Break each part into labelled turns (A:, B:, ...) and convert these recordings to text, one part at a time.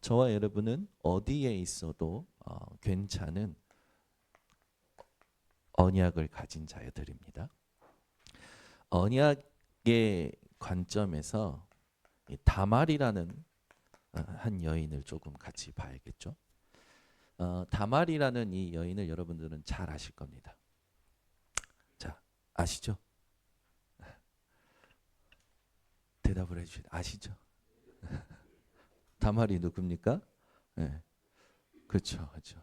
A: 저와 여러분은 어디에 있어도 괜찮은 언약을 가진 자들입니다. 언약의 관점에서 이 다말이라는 한 여인을 조금 같이 봐야겠죠. 다말이라는 이 여인을 여러분들은 잘 아실 겁니다. 자, 아시죠? 대답을 해주세요. 아시죠? 다말이 누굽니까? 네, 그렇죠, 그렇죠.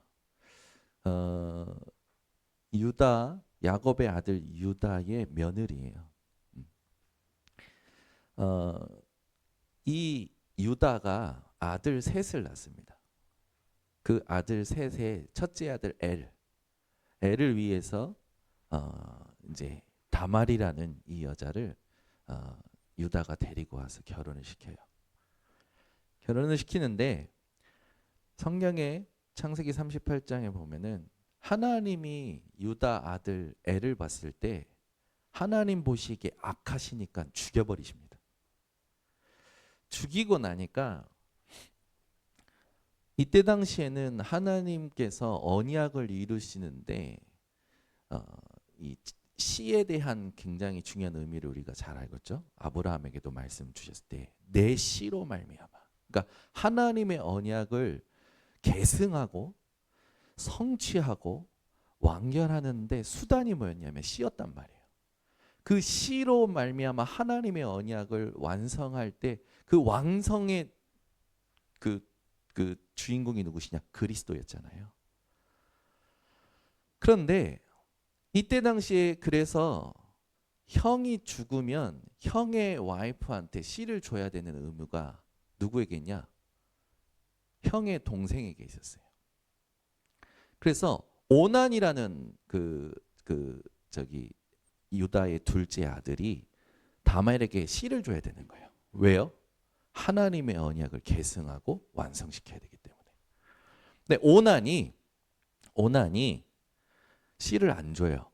A: 유다, 야곱의 아들 유다의 며느리예요. 이 유다가 아들 셋을 낳습니다. 그 아들 셋의 첫째 아들 엘을 위해서 이제 다말이라는 이 여자를 유다가 데리고 와서 결혼을 시켜요. 결혼을 시키는데 성경의 창세기 38장에 보면은 하나님이 유다 아들 엘을 봤을 때 하나님 보시기에 악하시니까 죽여버리십니다. 죽이고 나니까 이때 당시에는 하나님께서 언약을 이루시는데 이 씨에 대한 굉장히 중요한 의미를 우리가 잘 알겠죠. 아브라함에게도 말씀 주셨을 때 내 씨로 말미암아. 그러니까 하나님의 언약을 계승하고 성취하고 완결하는데 수단이 뭐였냐면 씨였단 말이에요. 그 씨로 말미암아 하나님의 언약을 완성할 때 그 완성의 그 주인공이 누구시냐? 그리스도였잖아요. 그런데 이때 당시에 그래서 형이 죽으면 형의 와이프한테 씨를 줘야 되는 의무가 누구에게 있냐? 형의 동생에게 있었어요. 그래서 오난이라는 유다의 둘째 아들이 다말에게 씨를 줘야 되는 거예요. 왜요? 하나님의 언약을 계승하고 완성시켜야 되기 때문에. 근데 오난이 씨를 안 줘요.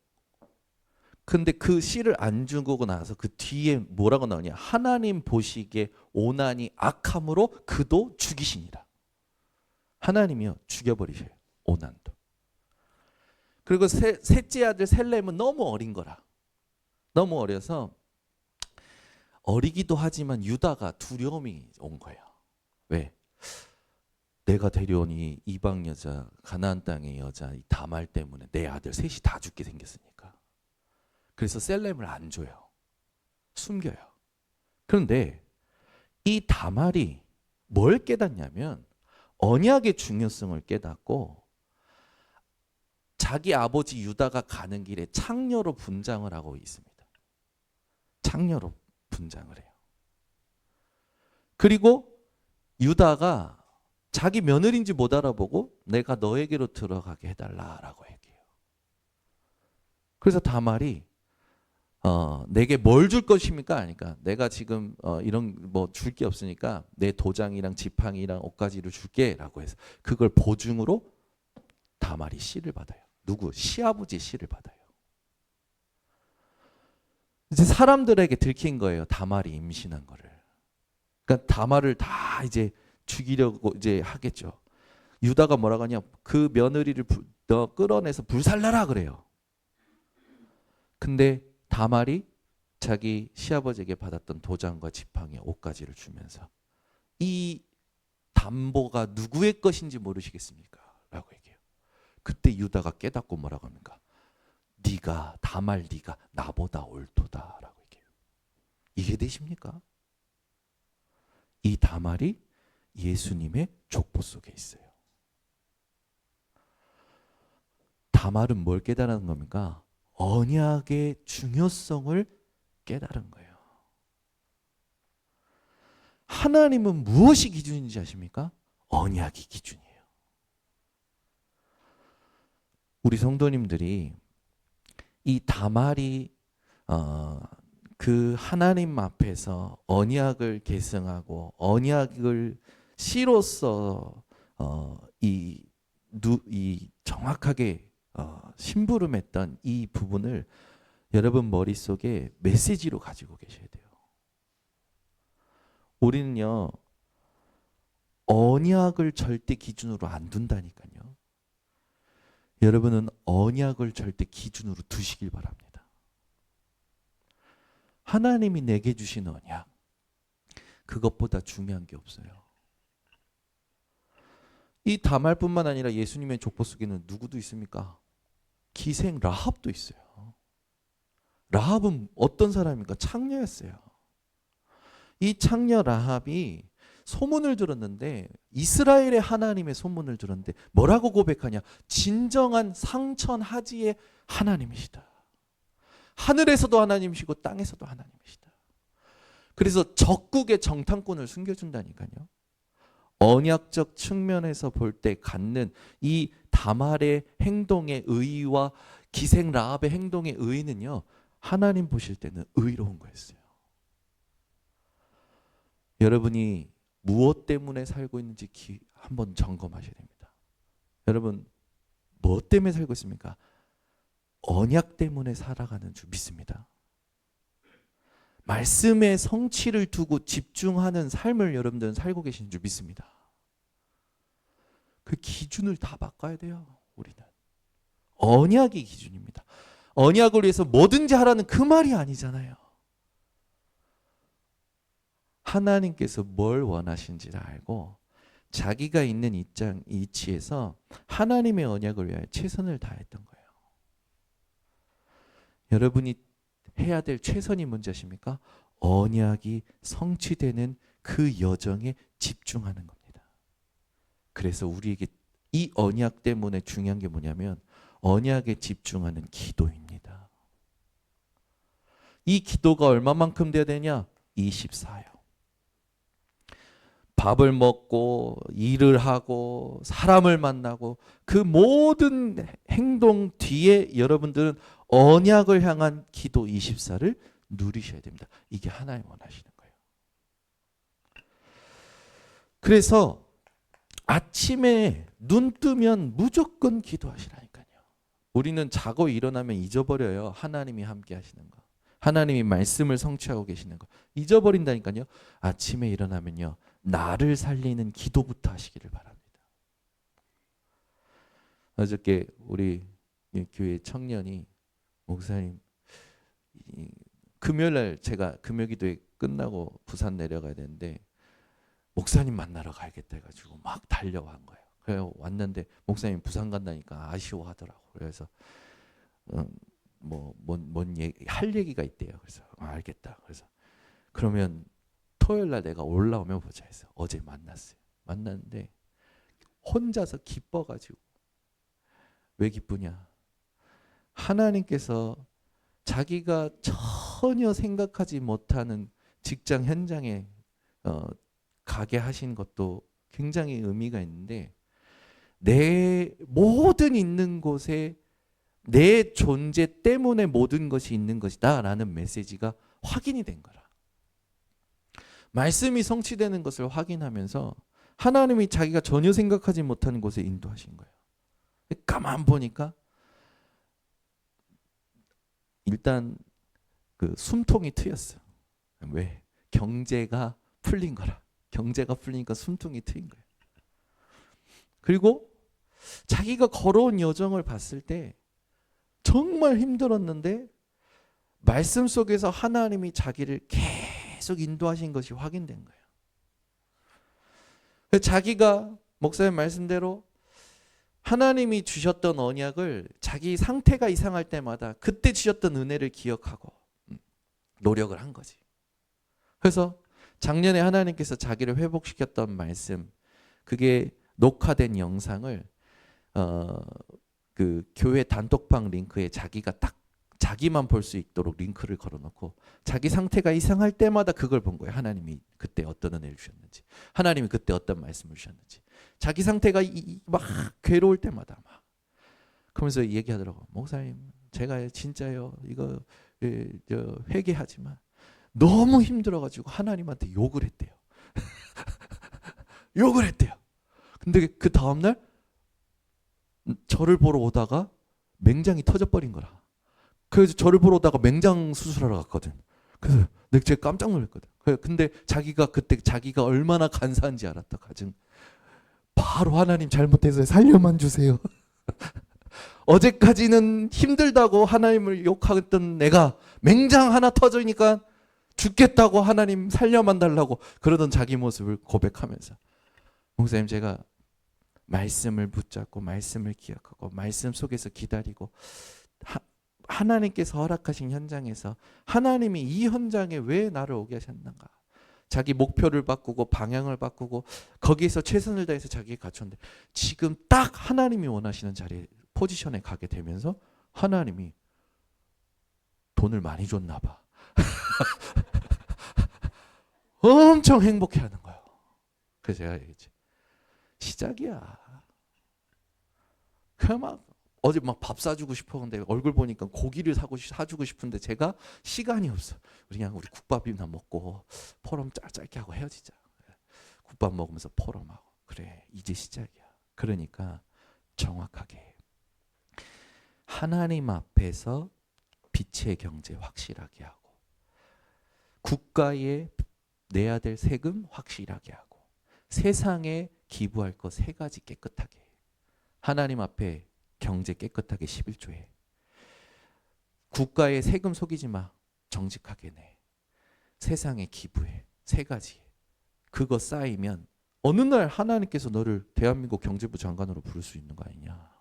A: 근데 그 씨를 안 주고 나서 그 뒤에 뭐라고 나오냐? 하나님 보시기에 오난이 악함으로 그도 죽이시니라. 하나님이요 죽여버리셔요. 오난도. 그리고 셋째 아들 셀렘은 너무 어린 거라. 너무 어려서 어리기도 하지만 유다가 두려움이 온 거예요. 왜? 내가 데려온 이 이방 여자, 가나안 땅의 여자 이 다말 때문에 내 아들 셋이 다 죽게 생겼으니까. 그래서 셀렘을 안 줘요. 숨겨요. 그런데 이 다말이 뭘 깨닫냐면 언약의 중요성을 깨닫고 자기 아버지 유다가 가는 길에 창녀로 분장을 하고 있습니다. 창녀로 분장을 해요. 그리고 유다가 자기 며느리인지 못 알아보고 내가 너에게로 들어가게 해달라라고 얘기해요. 그래서 다말이 내게 뭘 줄 것입니까? 하니까 내가 지금 이런 뭐 줄 게 없으니까 내 도장이랑 지팡이랑 옷가지를 줄게라고 해서 그걸 보증으로 다말이 씨를 받아요. 누구? 시아버지 씨를 받아요. 이제 사람들에게 들킨 거예요. 다말이 임신한 거를. 그러니까 다말을 다 이제 죽이려고 이제 하겠죠. 유다가 뭐라고 하냐? 그 며느리를 너 끌어내서 불살라라 그래요. 근데 다말이 자기 시아버지에게 받았던 도장과 지팡이, 옷가지를 주면서 이 담보가 누구의 것인지 모르시겠습니까? 라고 얘기해요. 그때 유다가 깨닫고 뭐라고 합니까? 다말 네가 나보다 옳도다라고 얘기해요. 이해되십니까? 이 다말이 예수님의 족보 속에 있어요. 다말은 뭘 깨달은 겁니까? 언약의 중요성을 깨달은 거예요. 하나님은 무엇이 기준인지 아십니까? 언약이 기준이에요. 우리 성도님들이 이 다말이 그 하나님 앞에서 언약을 계승하고 언약을 씨로서 이 정확하게 심부름했던 이 부분을 여러분 머릿속에 메시지로 가지고 계셔야 돼요. 우리는요 언약을 절대 기준으로 안 둔다니까요. 여러분은 언약을 절대 기준으로 두시길 바랍니다. 하나님이 내게 주신 언약, 그것보다 중요한 게 없어요. 이 다말뿐만 아니라 예수님의 족보 속에는 누구도 있습니까? 기생 라합도 있어요. 라합은 어떤 사람입니까? 창녀였어요. 이 창녀 라합이 소문을 들었는데, 이스라엘의 하나님의 소문을 들었는데 뭐라고 고백하냐? 진정한 상천하지의 하나님이시다. 하늘에서도 하나님이시고 땅에서도 하나님이시다. 그래서 적국의 정탐꾼을 숨겨준다니까요. 언약적 측면에서 볼 때 갖는 이 다말의 행동의 의의와 기생 라합의 행동의 의의는요, 하나님 보실 때는 의로운 거였어요. 여러분이 무엇 때문에 살고 있는지 한번 점검하셔야 됩니다. 여러분, 무엇 때문에 살고 있습니까? 언약 때문에 살아가는 줄 믿습니다. 말씀의 성취를 두고 집중하는 삶을 여러분들은 살고 계신 줄 믿습니다. 그 기준을 다 바꿔야 돼요. 우리는 언약이 기준입니다. 언약을 위해서 뭐든지 하라는 그 말이 아니잖아요. 하나님께서 뭘 원하신지를 알고 자기가 있는 위치에서 하나님의 언약을 위하여 최선을 다했던 거예요. 여러분이 해야 될 최선이 뭔지 아십니까? 언약이 성취되는 그 여정에 집중하는 겁니다. 그래서 우리에게 이 언약 때문에 중요한 게 뭐냐면 언약에 집중하는 기도입니다. 이 기도가 얼마만큼 돼야 되냐? 24요. 밥을 먹고 일을 하고 사람을 만나고 그 모든 행동 뒤에 여러분들은 언약을 향한 기도 24를 누리셔야 됩니다. 이게 하나님 원하시는 거예요. 그래서 아침에 눈 뜨면 무조건 기도하시라니까요. 우리는 자고 일어나면 잊어버려요. 하나님이 함께 하시는 거. 하나님이 말씀을 성취하고 계시는 거. 잊어버린다니까요. 아침에 일어나면요. 나를 살리는 기도부터 하시기를 바랍니다. 어저께 우리 교회 청년이 목사님, 금요일날 제가 금요기도회 끝나고 부산 내려가야 되는데 목사님 만나러 가야겠다 해가지고 막 달려간 거예요. 그래서 왔는데 목사님 부산 간다니까 아쉬워하더라고. 그래서 할 얘기가 있대요. 그래서 알겠다. 그래서 그러면 토요일 날 내가 올라오면 보자 해서 어제 만났어요. 만났는데 혼자서 기뻐가지고, 왜 기쁘냐? 하나님께서 자기가 전혀 생각하지 못하는 직장 현장에 가게 하신 것도 굉장히 의미가 있는데, 내 모든 있는 곳에 내 존재 때문에 모든 것이 있는 것이다 라는 메시지가 확인이 된 거라. 말씀이 성취되는 것을 확인하면서 하나님이 자기가 전혀 생각하지 못하는 곳에 인도하신 거예요. 가만 보니까 일단 그 숨통이 트였어. 왜? 경제가 풀린 거라. 경제가 풀리니까 숨통이 트인 거예요. 그리고 자기가 걸어온 여정을 봤을 때 정말 힘들었는데 말씀 속에서 하나님이 자기를 계속 인도하신 것이 확인된 거예요. 자기가 목사님 말씀대로 하나님이 주셨던 언약을 자기 상태가 이상할 때마다 그때 주셨던 은혜를 기억하고 노력을 한 거지. 그래서 작년에 하나님께서 자기를 회복시켰던 말씀, 그게 녹화된 영상을 그 교회 단톡방 링크에 자기만 볼 수 있도록 링크를 걸어놓고 자기 상태가 이상할 때마다 그걸 본 거예요. 하나님이 그때 어떤 은혜를 주셨는지, 하나님이 그때 어떤 말씀을 주셨는지. 자기 상태가 막 괴로울 때마다 막 그러면서 얘기하더라고. 목사님, 제가 진짜요 이거 회개하지만 너무 힘들어가지고 하나님한테 욕을 했대요. 욕을 했대요. 근데 그 다음날 저를 보러 오다가 맹장이 터져버린 거라. 그래서 저를 보러 오다가 맹장 수술하러 갔거든. 그래서 제가 깜짝 놀랐거든. 근데 자기가 얼마나 간사한지 알았다. 가정. 바로 하나님 잘못해서 살려만 주세요. 어제까지는 힘들다고 하나님을 욕했던 내가 맹장 하나 터지니까 죽겠다고 하나님 살려만 달라고 그러던 자기 모습을 고백하면서, 목사님 제가 말씀을 붙잡고 말씀을 기억하고 말씀 속에서 기다리고 하나님께서 허락하신 현장에서 하나님이 이 현장에 왜 나를 오게 하셨는가, 자기 목표를 바꾸고 방향을 바꾸고 거기에서 최선을 다해서 자기가 갖췄는데 지금 딱 하나님이 원하시는 자리에 포지션에 가게 되면서 하나님이 돈을 많이 줬나 봐. 엄청 행복해하는 거예요. 그래서 제가 얘기했지, 시작이야. 그냥 막 어제 막 밥 사주고 싶어. 근데 얼굴 보니까 고기를 사주고 싶은데 제가 시간이 없어. 그냥 우리 국밥이나 먹고 포럼 짧게 하고 헤어지자. 국밥 먹으면서 포럼하고. 그래, 이제 시작이야. 그러니까 정확하게 하나님 앞에서 빛의 경제 확실하게 하고, 국가에 내야 될 세금 확실하게 하고, 세상에 기부할 거 3가지 깨끗하게 해. 하나님 앞에 경제 깨끗하게 11조에, 국가에 세금 속이지 마, 정직하게 내, 세상에 기부해, 3가지. 그거 쌓이면 어느 날 하나님께서 너를 대한민국 경제부 장관으로 부를 수 있는 거 아니냐.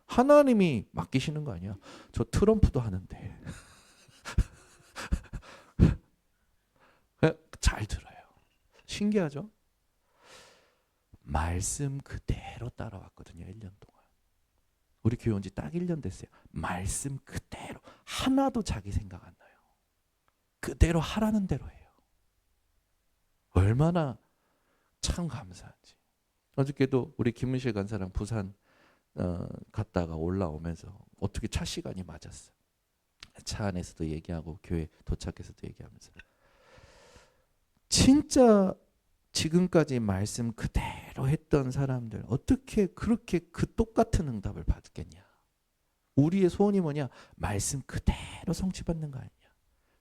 A: 하나님이 맡기시는 거 아니야. 저 트럼프도 하는데. 잘 들어요. 신기하죠? 말씀 그대로 따라왔거든요. 1년 동안. 우리 교회 온 지 딱 1년 됐어요. 말씀 그대로. 하나도 자기 생각 안 나요. 그대로 하라는 대로 해요. 얼마나 참 감사한지. 어저께도 우리 김은실 간사랑 부산 갔다가 올라오면서 어떻게 차 시간이 맞았어. 차 안에서도 얘기하고 교회 도착해서도 얘기하면서 진짜 지금까지 말씀 그대로 했던 사람들 어떻게 그렇게 그 똑같은 응답을 받겠냐. 우리의 소원이 뭐냐? 말씀 그대로 성취받는 거 아니냐.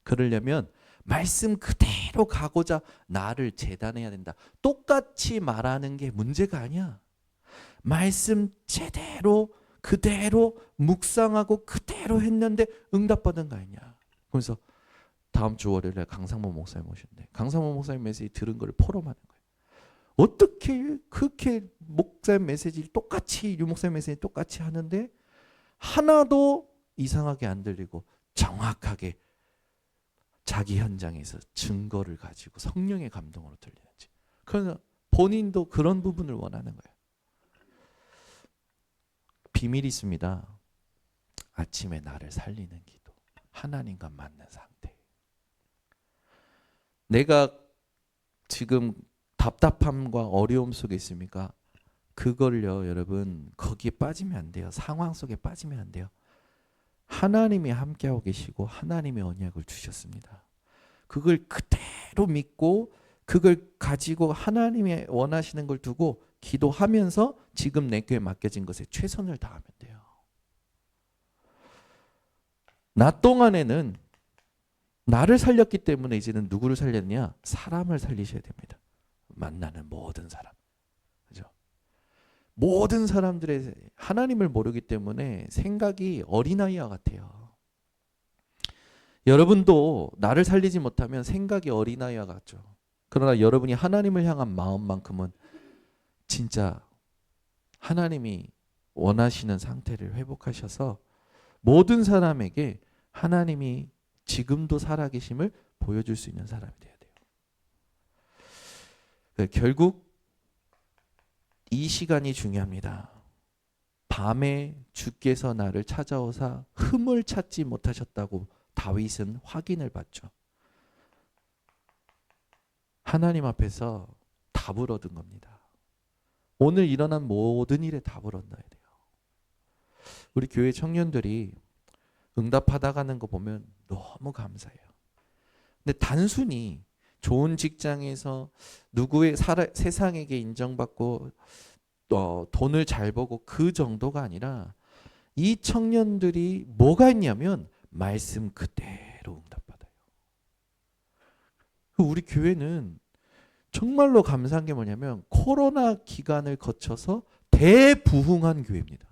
A: 그러려면 말씀 그대로 가고자 나를 재단해야 된다. 똑같이 말하는 게 문제가 아니야. 말씀 제대로 그대로 묵상하고 그대로 했는데 응답받은 거 아니냐. 그래서 다음 주 월요일에 강상모 목사님 오셨는데 강상모 목사님 메시지 들은 걸 포럼하는 거예요. 어떻게 그렇게 목사님 메시지 똑같이 유 목사님 메시지 똑같이 하는데 하나도 이상하게 안 들리고 정확하게 자기 현장에서 증거를 가지고 성령의 감동으로 들리는지. 그래서 본인도 그런 부분을 원하는 거예요. 비밀이 있습니다. 아침에 나를 살리는 기도. 하나님과 맞는 상태. 내가 지금 답답함과 어려움 속에 있습니까? 그걸요, 여러분, 거기에 빠지면 안 돼요. 상황 속에 빠지면 안 돼요. 하나님이 함께하고 계시고 하나님의 언약을 주셨습니다. 그걸 그대로 믿고 그걸 가지고 하나님이 원하시는 걸 두고 기도하면서 지금 내 교회에 맡겨진 것에 최선을 다하면 돼요. 낮 동안에는 나를 살렸기 때문에 이제는 누구를 살렸냐? 사람을 살리셔야 됩니다. 만나는 모든 사람. 그죠? 모든 사람들의 하나님을 모르기 때문에 생각이 어린아이와 같아요. 여러분도 나를 살리지 못하면 생각이 어린아이와 같죠. 그러나 여러분이 하나님을 향한 마음만큼은 진짜 하나님이 원하시는 상태를 회복하셔서 모든 사람에게 하나님이 지금도 살아계심을 보여줄 수 있는 사람이 돼야 돼요. 결국 이 시간이 중요합니다. 밤에 주께서 나를 찾아오사 흠을 찾지 못하셨다고 다윗은 확인을 받죠. 하나님 앞에서 답을 얻은 겁니다. 오늘 일어난 모든 일에 답을 얻어야 돼요. 우리 교회 청년들이 응답받아가는 거 보면 너무 감사해요. 근데 단순히 좋은 직장에서 누구의 세상에게 인정받고 돈을 잘 벌고 그 정도가 아니라 이 청년들이 뭐가 있냐면 말씀 그대로 응답받아요. 우리 교회는 정말로 감사한 게 뭐냐면 코로나 기간을 거쳐서 대부흥한 교회입니다.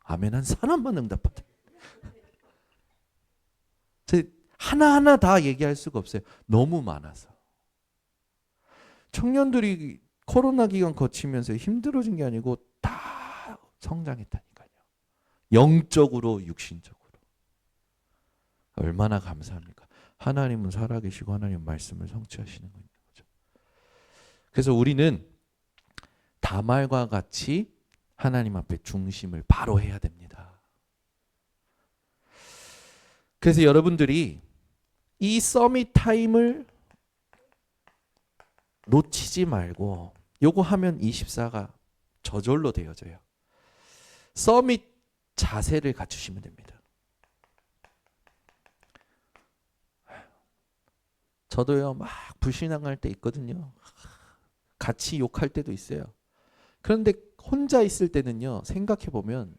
A: 아멘 한 사람만 응답받아요. 하나하나 다 얘기할 수가 없어요. 너무 많아서. 청년들이 코로나 기간 거치면서 힘들어진 게 아니고 다 성장했다니까요. 영적으로 육신적으로. 얼마나 감사합니까? 하나님은 살아계시고 하나님 말씀을 성취하시는 거죠. 그래서 우리는 다말과 같이 하나님 앞에 중심을 바로 해야 됩니다. 그래서 여러분들이 이 서밋 타임을 놓치지 말고 요거 하면 24가 저절로 되어져요. 서밋 자세를 갖추시면 됩니다. 저도요 막 불신앙할 때 있거든요. 같이 욕할 때도 있어요. 그런데 혼자 있을 때는요 생각해보면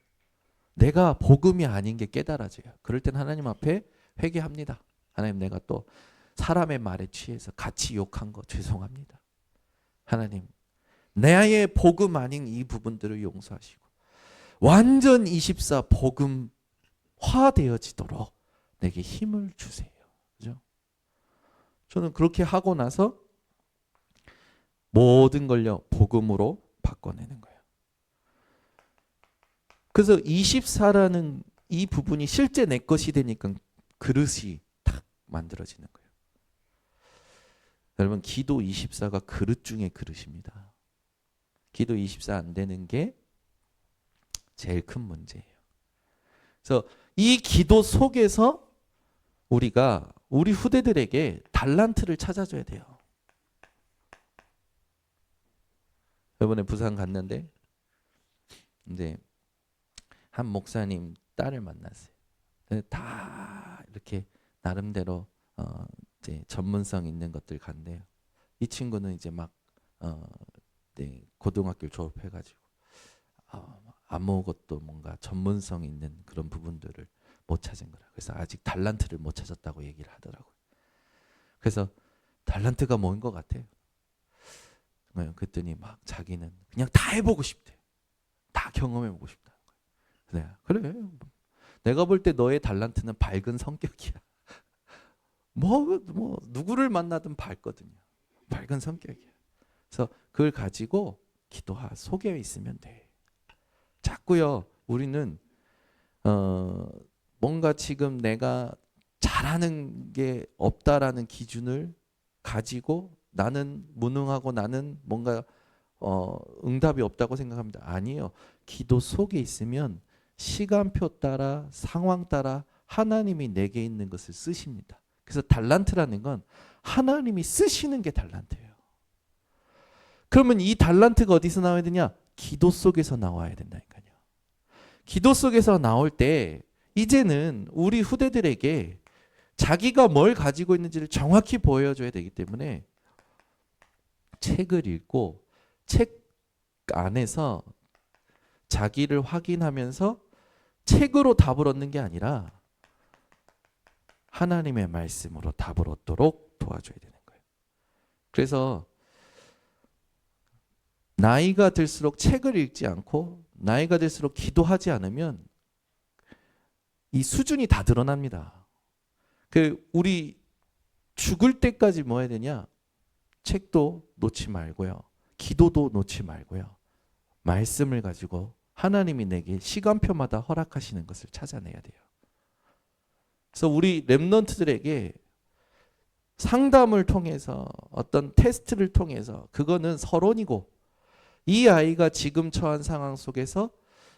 A: 내가 복음이 아닌 게 깨달아져요. 그럴 땐 하나님 앞에 회개합니다. 하나님 내가 또 사람의 말에 취해서 같이 욕한 거 죄송합니다. 하나님 나의 복음 아닌 이 부분들을 용서하시고 완전 24 복음화 되어지도록 내게 힘을 주세요. 그죠? 저는 그렇게 하고 나서 모든 걸요 복음으로 바꿔내는 거예요. 그래서 24라는 이 부분이 실제 내 것이 되니까 그릇이 탁 만들어지는 거예요. 여러분 기도 24가 그릇 중에 그릇입니다. 기도 24 안 되는 게 제일 큰 문제예요. 그래서 이 기도 속에서 우리가 우리 후대들에게 달란트를 찾아줘야 돼요. 이번에 부산 갔는데 이제 한 목사님 딸을 만났어요. 다 이렇게 나름대로 이제 전문성 있는 것들 간대요. 이 친구는 이제 막 네, 고등학교를 졸업해가지고 아무것도 뭔가 전문성 있는 그런 부분들을 못 찾은 거라. 그래서 아직 달란트를 못 찾았다고 얘기를 하더라고요. 그래서 달란트가 뭔 것 같아요? 그랬더니 막 자기는 그냥 다 해보고 싶대. 다 경험해보고 싶다는 거예요. 그래. 내가 볼 때 너의 달란트는 밝은 성격이야. 뭐 누구를 만나든 밝거든요. 밝은 성격이야. 그래서 그걸 가지고 기도하 속에 있으면 돼. 자꾸요 우리는 뭔가 지금 내가 잘하는 게 없다라는 기준을 가지고 나는 무능하고 나는 뭔가 응답이 없다고 생각합니다. 아니에요. 기도 속에 있으면 시간표 따라 상황 따라 하나님이 내게 있는 것을 쓰십니다. 그래서 달란트라는 건 하나님이 쓰시는 게 달란트예요. 그러면 이 달란트가 어디서 나와야 되냐? 기도 속에서 나와야 된다니까요. 기도 속에서 나올 때 이제는 우리 후대들에게 자기가 뭘 가지고 있는지를 정확히 보여줘야 되기 때문에 책을 읽고 책 안에서 자기를 확인하면서 책으로 답을 얻는 게 아니라 하나님의 말씀으로 답을 얻도록 도와줘야 되는 거예요. 그래서 나이가 들수록 책을 읽지 않고 나이가 들수록 기도하지 않으면 이 수준이 다 드러납니다. 우리 죽을 때까지 뭐 해야 되냐? 책도 놓지 말고요. 기도도 놓지 말고요. 말씀을 가지고 하나님이 내게 시간표마다 허락하시는 것을 찾아내야 돼요. 그래서 우리 렘넌트들에게 상담을 통해서 어떤 테스트를 통해서 그거는 서론이고 이 아이가 지금 처한 상황 속에서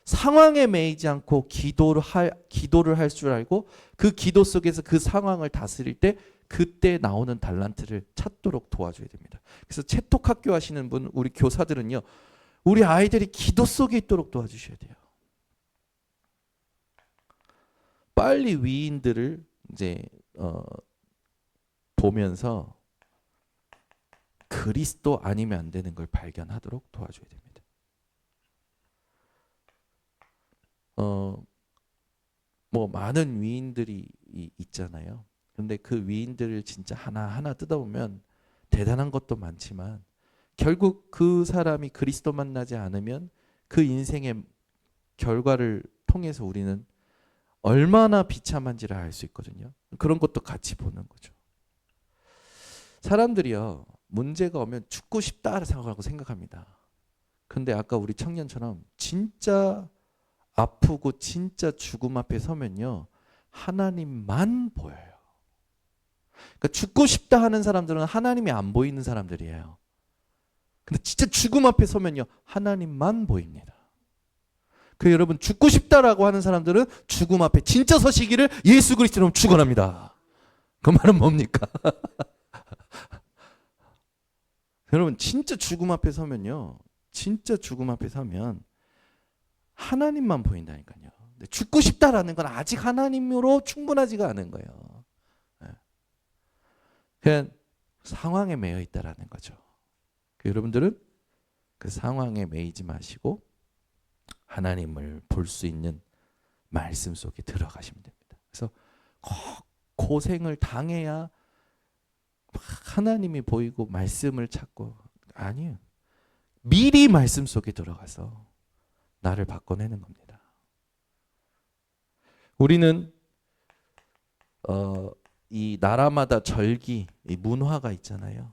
A: 상황에 매이지 않고 기도를 할 줄 알고 그 기도 속에서 그 상황을 다스릴 때 그때 나오는 달란트를 찾도록 도와줘야 됩니다. 그래서 채톡 학교 하시는 분 우리 교사들은요. 우리 아이들이 기도 속에 있도록 도와주셔야 돼요. 빨리 위인들을 이제 보면서 그리스도 아니면 안 되는 걸 발견하도록 도와줘야 됩니다. 뭐 많은 위인들이 있잖아요. 그런데 그 위인들을 진짜 하나하나 뜯어보면 대단한 것도 많지만 결국 그 사람이 그리스도 만나지 않으면 그 인생의 결과를 통해서 우리는 얼마나 비참한지를 알 수 있거든요. 그런 것도 같이 보는 거죠. 사람들이요, 문제가 오면 죽고 싶다 생각합니다. 근데 아까 우리 청년처럼 진짜 아프고 진짜 죽음 앞에 서면요, 하나님만 보여요. 그러니까 죽고 싶다 하는 사람들은 하나님이 안 보이는 사람들이에요. 근데 진짜 죽음 앞에 서면요, 하나님만 보입니다. 그 여러분, 죽고 싶다라고 하는 사람들은 죽음 앞에 진짜 서시기를 예수 그리스도로 축원합니다. 그 말은 뭡니까? 여러분, 진짜 죽음 앞에 서면요, 진짜 죽음 앞에 서면 하나님만 보인다니까요. 근데 죽고 싶다라는 건 아직 하나님으로 충분하지가 않은 거예요. 그냥 상황에 매여 있다라는 거죠. 여러분들은 그 상황에 매이지 마시고 하나님을 볼 수 있는 말씀 속에 들어가시면 됩니다. 그래서 고생을 당해야 하나님이 보이고 말씀을 찾고, 아니에요. 미리 말씀 속에 들어가서 나를 바꿔내는 겁니다. 우리는 이 나라마다 절기, 이 문화가 있잖아요.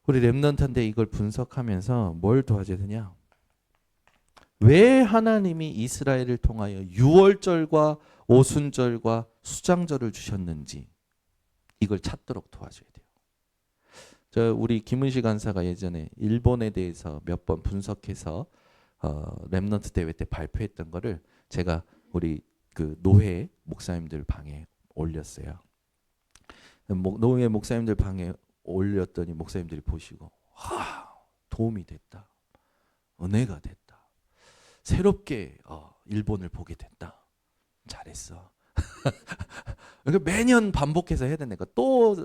A: 우리 렘넌트인데 이걸 분석하면서 뭘 도와줘야 되냐? 왜 하나님이 이스라엘을 통하여 유월절과 오순절과 수장절을 주셨는지 이걸 찾도록 도와줘야 돼요. 우리 김은식 간사가 예전에 일본에 대해서 몇 번 분석해서 렘넌트 대회 때 발표했던 거를 제가 우리 그 노회 목사님들 방에 올렸어요. 노회 목사님들 방에 올렸더니 목사님들이 보시고, 도움이 됐다, 은혜가 됐다, 새롭게 일본을 보게 됐다, 잘했어. 그러니까 매년 반복해서 해야 되니까 또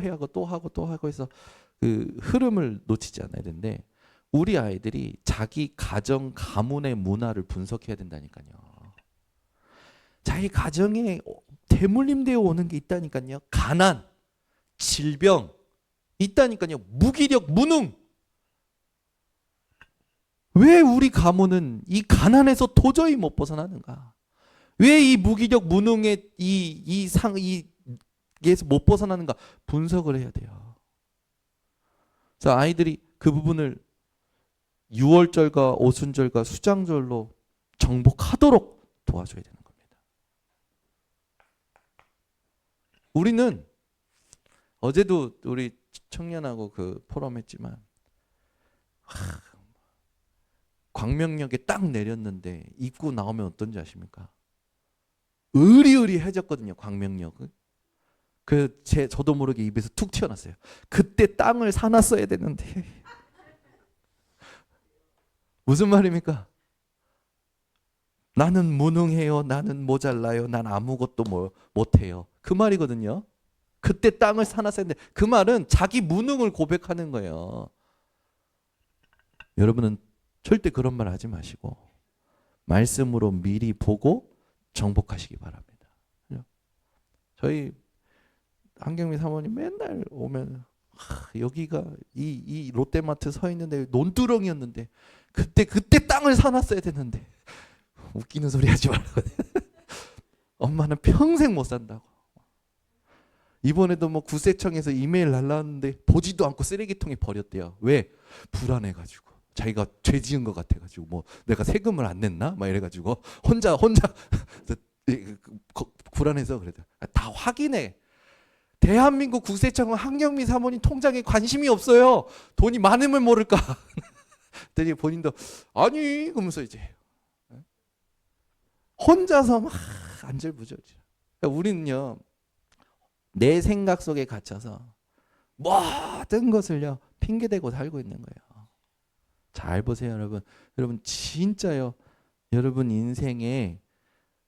A: 해야 하고 또 하고 또 하고 해서 그 흐름을 놓치지 않아야 되는데, 우리 아이들이 자기 가정 가문의 문화를 분석해야 된다니까요. 자기 가정에 대물림되어 오는 게 있다니까요. 가난, 질병 있다니까요. 무기력, 무능. 왜 우리 가문은 이 가난에서 도저히 못 벗어나는가? 왜 이 무기력, 무능의 이에서 못 벗어나는가? 분석을 해야 돼요. 그래서 아이들이 그 부분을 유월절과 오순절과 수장절로 정복하도록 도와줘야 되는 겁니다. 우리는 어제도 우리 청년하고 그 포럼 했지만, 광명역에 딱 내렸는데 입구 나오면 어떤지 아십니까? 으리으리해졌거든요, 광명역은. 저도 모르게 입에서 툭 튀어났어요. 그때 땅을 사놨어야 되는데. 무슨 말입니까? 나는 무능해요, 나는 모자라요, 난 아무것도 못해요, 그 말이거든요. 그때 땅을 사놨어야 되는데, 그 말은 자기 무능을 고백하는 거예요. 여러분은 절대 그런 말 하지 마시고 말씀으로 미리 보고 정복하시기 바랍니다. 저희 한경미 사모님 맨날 오면, 여기가 이 롯데마트 서 있는데 논두렁이었는데 그때 땅을 사놨어야 되는데. 웃기는 소리 하지 말라고. 엄마는 평생 못 산다고. 이번에도 뭐 구세청에서 이메일 날라왔는데 보지도 않고 쓰레기통에 버렸대요. 왜? 불안해가지고. 자기가 죄 지은 것 같아가지고, 뭐 내가 세금을 안 냈나? 막 이래가지고 혼자 불안해서 그래도 다 확인해. 대한민국 국세청은 한경미 사모님 통장에 관심이 없어요. 돈이 많으면 모를까. 그랬더니 본인도 아니 그러면서 이제 혼자서 막 안절부절이죠. 그러니까 우리는요, 내 생각 속에 갇혀서 모든 것을요 핑계대고 살고 있는 거예요. 잘 보세요, 여러분. 여러분 진짜요. 여러분 인생에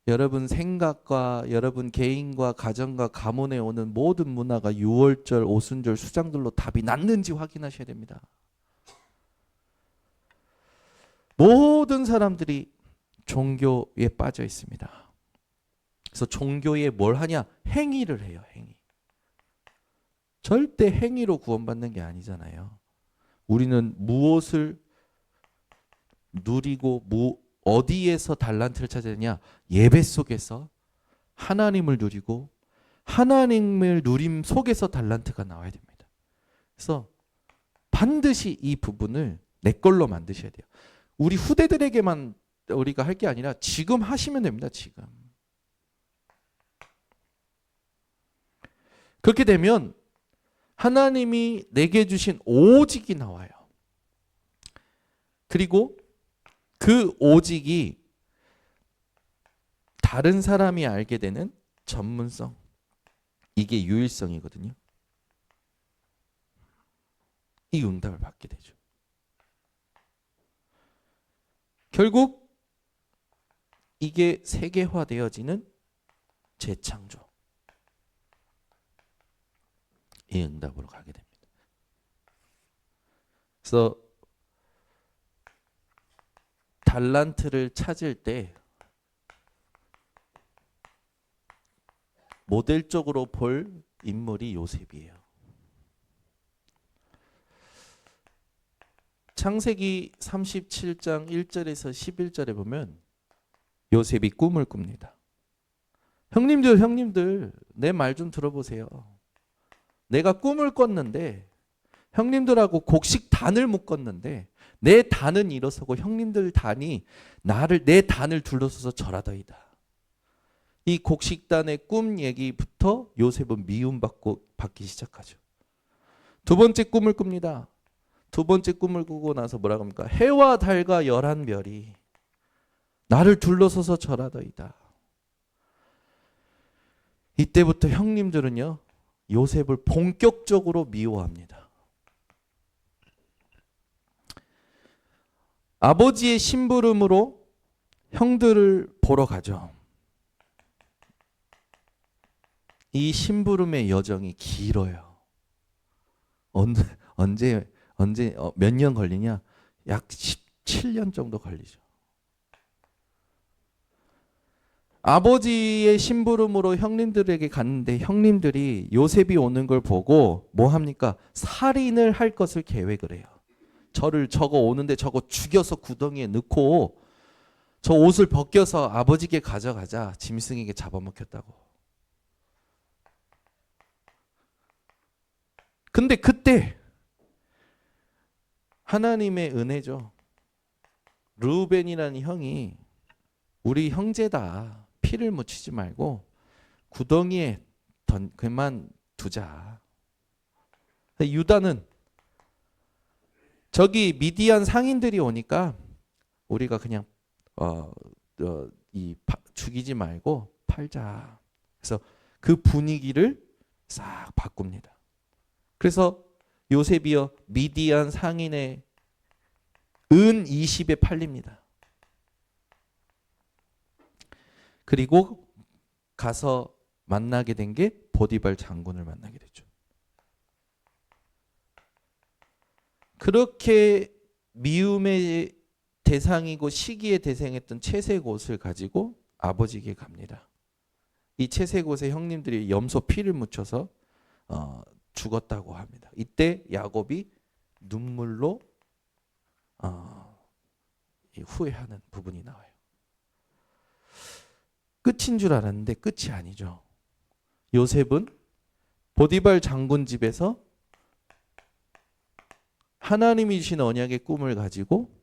A: 여러분 생각과 여러분 개인과 가정과 가문에 오는 모든 문화가 유월절, 오순절, 수장들로 답이 났는지 확인하셔야 됩니다. 모든 사람들이 종교에 빠져 있습니다. 그래서 종교에 뭘 하냐? 행위를 해요. 행위. 절대 행위로 구원받는 게 아니잖아요. 우리는 무엇을 누리고 어디에서 달란트를 찾느냐? 예배 속에서 하나님을 누리고 하나님을 누림 속에서 달란트가 나와야 됩니다. 그래서 반드시 이 부분을 내 걸로 만드셔야 돼요. 우리 후대들에게만 우리가 할 게 아니라 지금 하시면 됩니다. 지금. 그렇게 되면 하나님이 내게 주신 오직이 나와요. 그리고 그 오직이 다른 사람이 알게 되는 전문성, 이게 유일성이거든요. 이 응답을 받게 되죠. 결국 이게 세계화되어지는 재창조, 이 응답으로 가게 됩니다. 그래서 달란트를 찾을 때 모델적으로 볼 인물이 요셉이에요. 창세기 37장 1절에서 11절에 보면 요셉이 꿈을 꿉니다. 형님들 내 말 좀 들어보세요. 내가 꿈을 꿨는데 형님들하고 곡식단을 묶었는데 내 단은 일어서고 형님들 단이 내 단을 둘러서서 절하더이다. 이 곡식단의 꿈 얘기부터 요셉은 미움받기 시작하죠. 두 번째 꿈을 꿉니다. 두 번째 꿈을 꾸고 나서 뭐라고 합니까? 해와 달과 11별이 나를 둘러서서 절하더이다. 이때부터 형님들은요, 요셉을 본격적으로 미워합니다. 아버지의 심부름으로 형들을 보러 가죠. 이 심부름의 여정이 길어요. 언제 몇 년 걸리냐? 약 17년 정도 걸리죠. 아버지의 심부름으로 형님들에게 갔는데 형님들이 요셉이 오는 걸 보고 뭐 합니까? 살인을 할 것을 계획을 해요. 저거 오는데 저거 죽여서 구덩이에 넣고 저 옷을 벗겨서 아버지께 가져가자. 짐승에게 잡아먹혔다고. 근데 그때 하나님의 은혜죠. 르우벤이라는 형이 우리 형제다. 피를 묻히지 말고 구덩이에 그만 두자. 유다는 저기 미디안 상인들이 오니까 우리가 그냥 죽이지 말고 팔자. 그래서 그 분위기를 싹 바꿉니다. 그래서 요셉이요 미디안 상인의 은 20에 팔립니다. 그리고 가서 만나게 된 게 보디발 장군을 만나게 되죠. 그렇게 미움의 대상이고 시기에 대상했던 채색 옷을 가지고 아버지에게 갑니다. 이 채색 옷에 형님들이 염소 피를 묻혀서 죽었다고 합니다. 이때 야곱이 눈물로 후회하는 부분이 나와요. 끝인 줄 알았는데 끝이 아니죠. 요셉은 보디발 장군 집에서 하나님이 주신 언약의 꿈을 가지고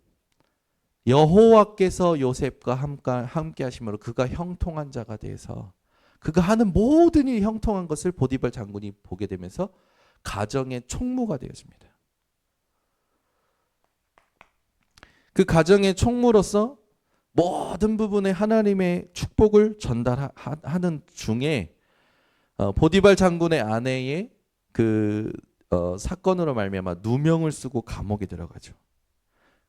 A: 여호와께서 요셉과 함께 하심으로 그가 형통한 자가 돼서 그가 하는 모든 일이 형통한 것을 보디발 장군이 보게 되면서 가정의 총무가 되었습니다. 그 가정의 총무로서 모든 부분에 하나님의 축복을 전달하는 중에 보디발 장군의 아내의 그 사건으로 말미암아 누명을 쓰고 감옥에 들어가죠.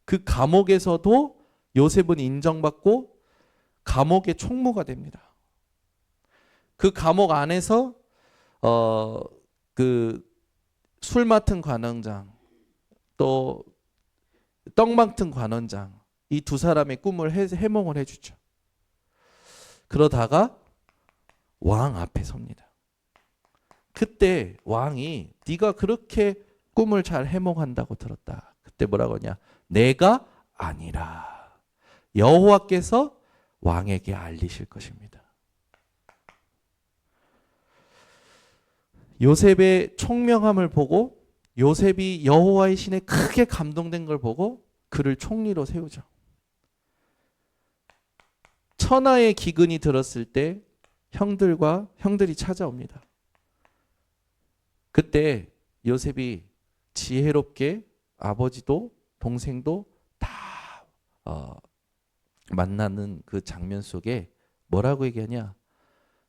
A: 그 감옥에서도 요셉은 인정받고 감옥의 총무가 됩니다. 그 감옥 안에서 그 술 맡은 관원장 또 떡 맡은 관원장 이 두 사람의 꿈을 해몽을 해주죠. 그러다가 왕 앞에 섭니다. 그때 왕이 네가 그렇게 꿈을 잘 해몽한다고 들었다. 그때 뭐라고 하냐? 내가 아니라 여호와께서 왕에게 알리실 것입니다. 요셉의 총명함을 보고 요셉이 여호와의 신에 크게 감동된 걸 보고 그를 총리로 세우죠. 천하의 기근이 들었을 때 형들이 찾아옵니다. 그때 요셉이 지혜롭게 아버지도 동생도 다 만나는 그 장면 속에 뭐라고 얘기하냐?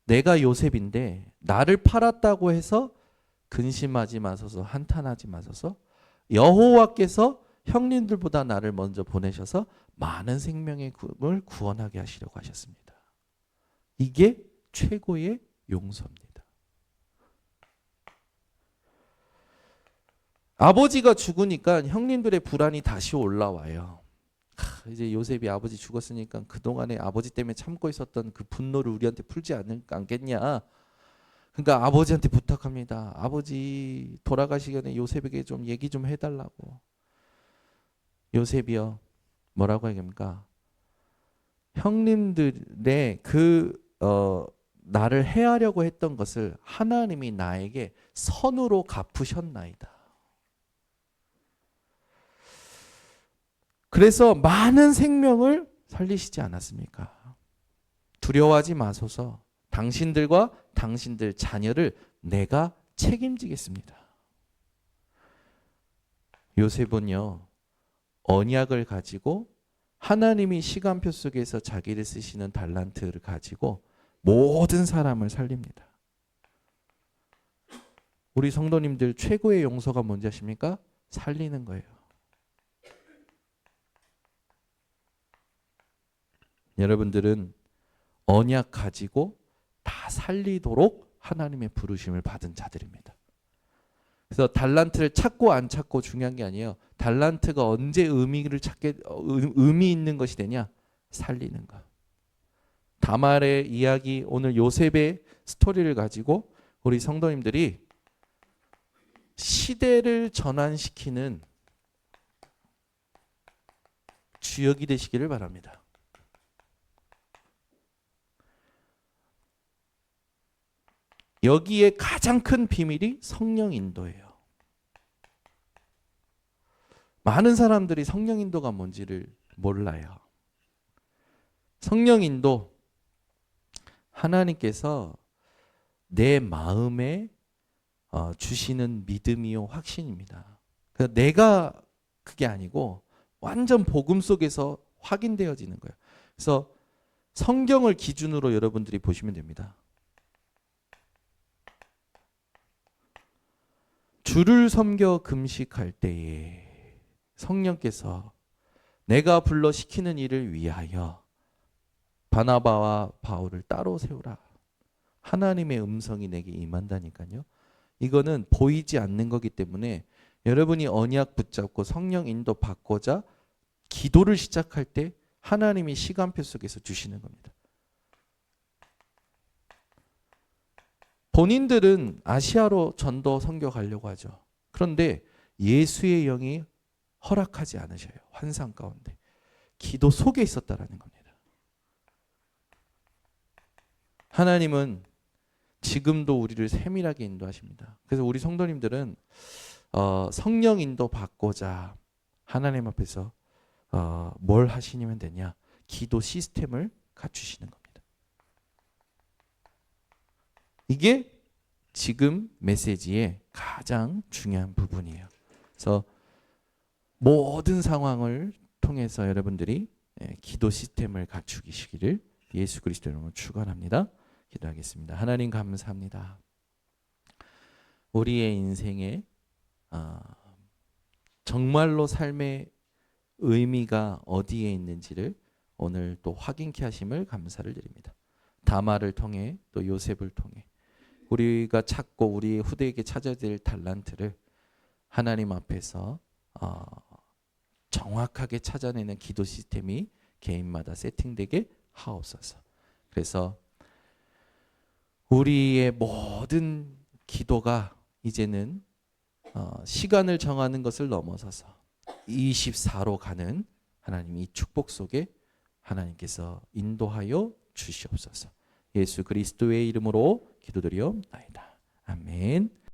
A: 내가 요셉인데 나를 팔았다고 해서 근심하지 마소서, 한탄하지 마소서. 여호와께서 형님들보다 나를 먼저 보내셔서 많은 생명의 꿈을 구원하게 하시려고 하셨습니다. 이게 최고의 용서입니다. 아버지가 죽으니까 형님들의 불안이 다시 올라와요. 이제 요셉이 아버지 죽었으니까 그동안에 아버지 때문에 참고 있었던 그 분노를 우리한테 풀지 않겠냐. 그러니까 아버지한테 부탁합니다. 아버지 돌아가시기 전에 요셉에게 좀 얘기 좀 해달라고. 요셉이요. 뭐라고 얘기합니까? 형님들의 나를 해하려고 했던 것을 하나님이 나에게 선으로 갚으셨나이다. 그래서 많은 생명을 살리시지 않았습니까? 두려워하지 마소서. 당신들과 당신들 자녀를 내가 책임지겠습니다. 요셉은요, 언약을 가지고 하나님이 시간표 속에서 자기를 쓰시는 달란트를 가지고 모든 사람을 살립니다. 우리 성도님들 최고의 용서가 뭔지 아십니까? 살리는 거예요. 여러분들은 언약 가지고 다 살리도록 하나님의 부르심을 받은 자들입니다. 그래서 달란트를 찾고 안 찾고 중요한 게 아니에요. 달란트가 언제 의미 있는 것이 되냐? 살리는 것. 다말의 이야기, 오늘 요셉의 스토리를 가지고 우리 성도님들이 시대를 전환시키는 주역이 되시기를 바랍니다. 여기에 가장 큰 비밀이 성령 인도예요. 많은 사람들이 성령 인도가 뭔지를 몰라요. 성령 인도, 하나님께서 내 마음에 주시는 믿음이요 확신입니다. 그래서 내가 그게 아니고 완전 복음 속에서 확인되어지는 거예요. 그래서 성경을 기준으로 여러분들이 보시면 됩니다. 주를 섬겨 금식할 때에 성령께서 내가 불러 시키는 일을 위하여 바나바와 바울을 따로 세우라. 하나님의 음성이 내게 임한다니까요. 이거는 보이지 않는 거기 때문에 여러분이 언약 붙잡고 성령 인도 받고자 기도를 시작할 때 하나님이 시간표 속에서 주시는 겁니다. 본인들은 아시아로 전도 선교 가려고 하죠. 그런데 예수의 영이 허락하지 않으셔요. 환상 가운데. 기도 속에 있었다라는 겁니다. 하나님은 지금도 우리를 세밀하게 인도하십니다. 그래서 우리 성도님들은 성령 인도 받고자 하나님 앞에서 뭘 하시면 되냐? 기도 시스템을 갖추시는 겁니다. 이게 지금 메시지의 가장 중요한 부분이에요. 그래서 모든 상황을 통해서 여러분들이 기도 시스템을 갖추시기를 예수 그리스도 이름으로 축원합니다. 기도하겠습니다. 하나님 감사합니다. 우리의 인생에 정말로 삶의 의미가 어디에 있는지를 오늘 또 확인케 하심을 감사를 드립니다. 다말을 통해 또 요셉을 통해 우리가 찾고 우리 후대에게 찾아야 될 달란트를 하나님 앞에서 정확하게 찾아내는 기도 시스템이 개인마다 세팅되게 하옵소서. 그래서 우리의 모든 기도가 이제는 시간을 정하는 것을 넘어서서 24로 가는 하나님 이 축복 속에 하나님께서 인도하여 주시옵소서. 예수 그리스도의 이름으로 기도드리옵나이다. 아멘.